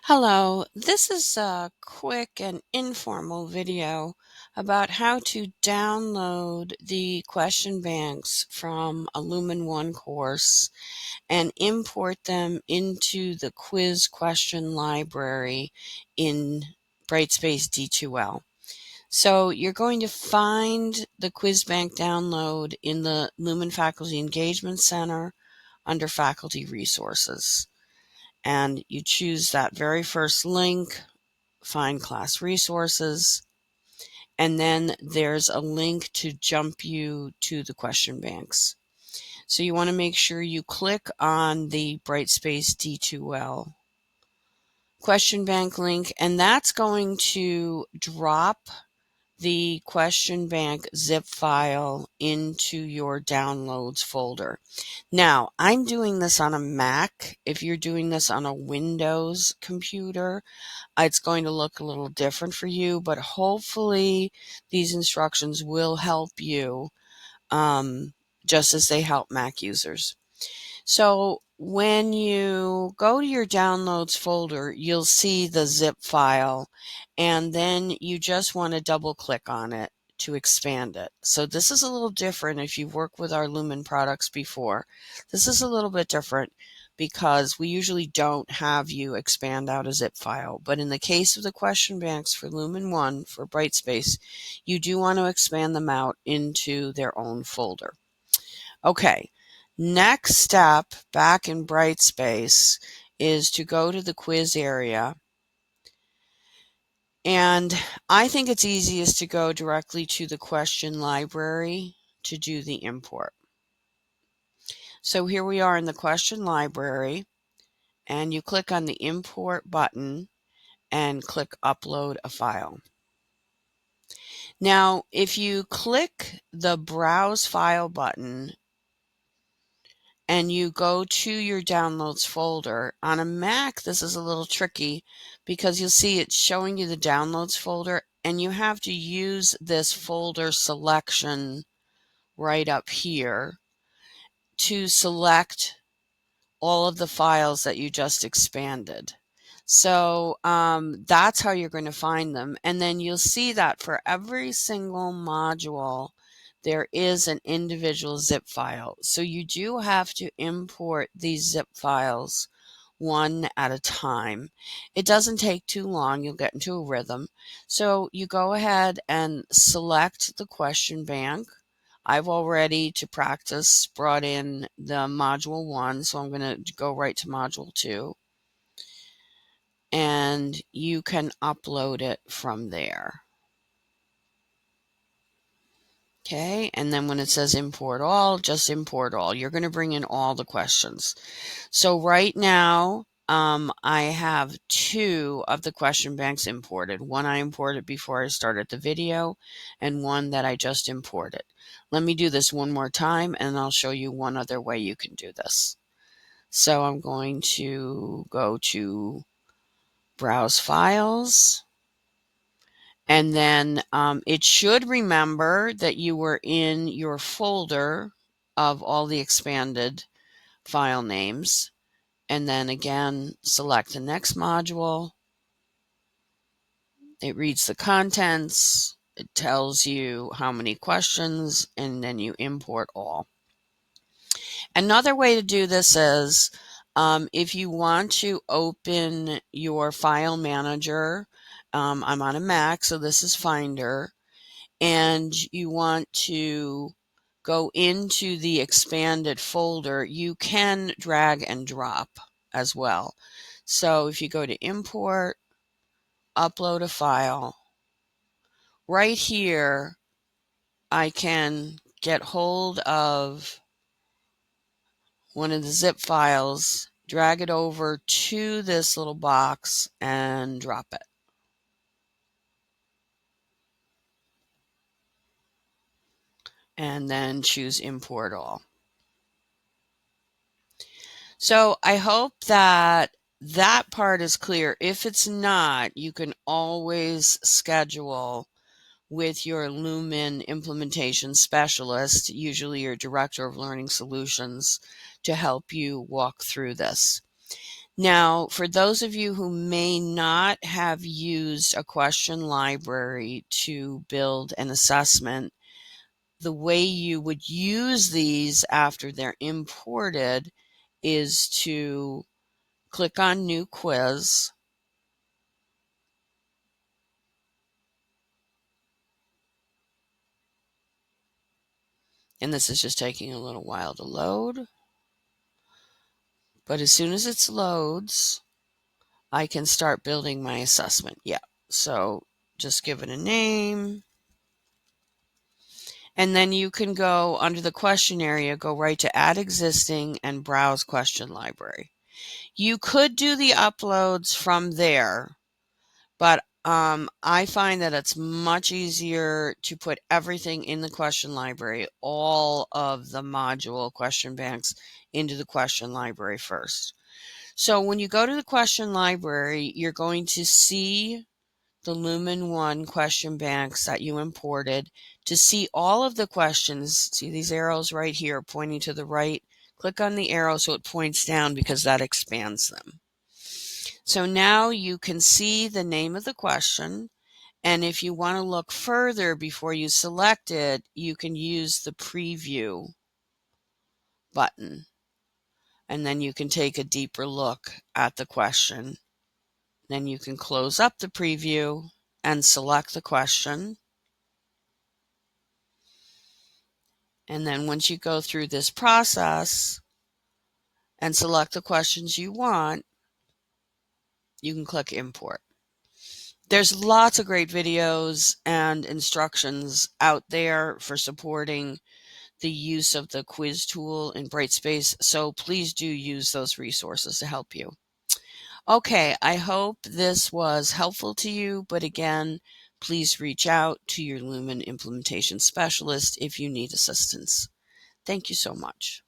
Hello, this is a quick and informal video about how to download the question banks from a Lumen One course and import them into the quiz question library in Brightspace D2L. So you're going to find the quiz bank download in the Lumen Faculty Engagement Center under Faculty Resources. And you choose that very first link, find class resources, and then there's a link to jump you to the question banks. So you want to make sure you click on the Brightspace D2L question bank link, and that's going to drop the question bank zip file into your downloads folder. Now, I'm doing this on a Mac. If you're doing this on a Windows computer, it's going to look a little different for you, but hopefully these instructions will help you just as they help Mac users. So when you go to your downloads folder, you'll see the zip file, and then you just want to double click on it to expand it. So this is a little different if you've worked with our Lumen products before. This is a little bit different because we usually don't have you expand out a zip file. But in the case of the question banks for Lumen One, for Brightspace, you do want to expand them out into their own folder. Okay, next step back in Brightspace is to go to the quiz area. And I think it's easiest to go directly to the question library to do the import. So here we are in the question library, and you click on the import button and click upload a file. Now, if you click the browse file button and you go to your downloads folder, on a Mac this is a little tricky because you'll see it's showing you the downloads folder, and you have to use this folder selection right up here to select all of the files that you just expanded. So that's how you're going to find them. And then you'll see that for every single module, there is an individual zip file. So you do have to import these zip files one at a time. It doesn't take too long. You'll get into a rhythm. So you go ahead and select the question bank. I've already, to practice, brought in the module 1, so I'm going to go right to module 2. And you can upload it from there. Okay, and then when it says import all, just import all. You're going to bring in all the questions. So right now, I have 2 of the question banks imported. One I imported before I started the video, and one that I just imported. Let me do this one more time, and I'll show you one other way you can do this. So I'm going to go to Browse Files, and then it should remember that you were in your folder of all the expanded file names. And then again, select the next module. It reads the contents. It tells you how many questions, and then you import all. Another way to do this is if you want to open your file manager, I'm on a Mac, so this is Finder, and you want to go into the expanded folder, you can drag and drop as well. So if you go to import, upload a file, right here I can get hold of one of the zip files, drag it over to this little box and drop it. And then choose import all. So I hope that that part is clear. If it's not, you can always schedule with your Lumen implementation specialist, usually your director of learning solutions, to help you walk through this. Now, for those of you who may not have used a question library to build an assessment, the way you would use these after they're imported is to click on New Quiz. And this is just taking a little while to load. But as soon as it loads, I can start building my assessment. Yeah, so just give it a name. And then you can go under the question area, go right to Add Existing and Browse Question Library. You could do the uploads from there, but I find that it's much easier to put everything in the question library, all of the module question banks into the question library first. So when you go to the question library, you're going to see the Lumen One question banks that you imported. To see all of the questions, see these arrows right here pointing to the right, click on the arrow so it points down because that expands them. So now you can see the name of the question, and if you want to look further before you select it, you can use the preview button, and then you can take a deeper look at the question. Then you can close up the preview and select the question. And then once you go through this process and select the questions you want, you can click import. There's lots of great videos and instructions out there for supporting the use of the quiz tool in Brightspace, so please do use those resources to help you. Okay, I hope this was helpful to you, but again, please reach out to your Lumen implementation specialist if you need assistance. Thank you so much.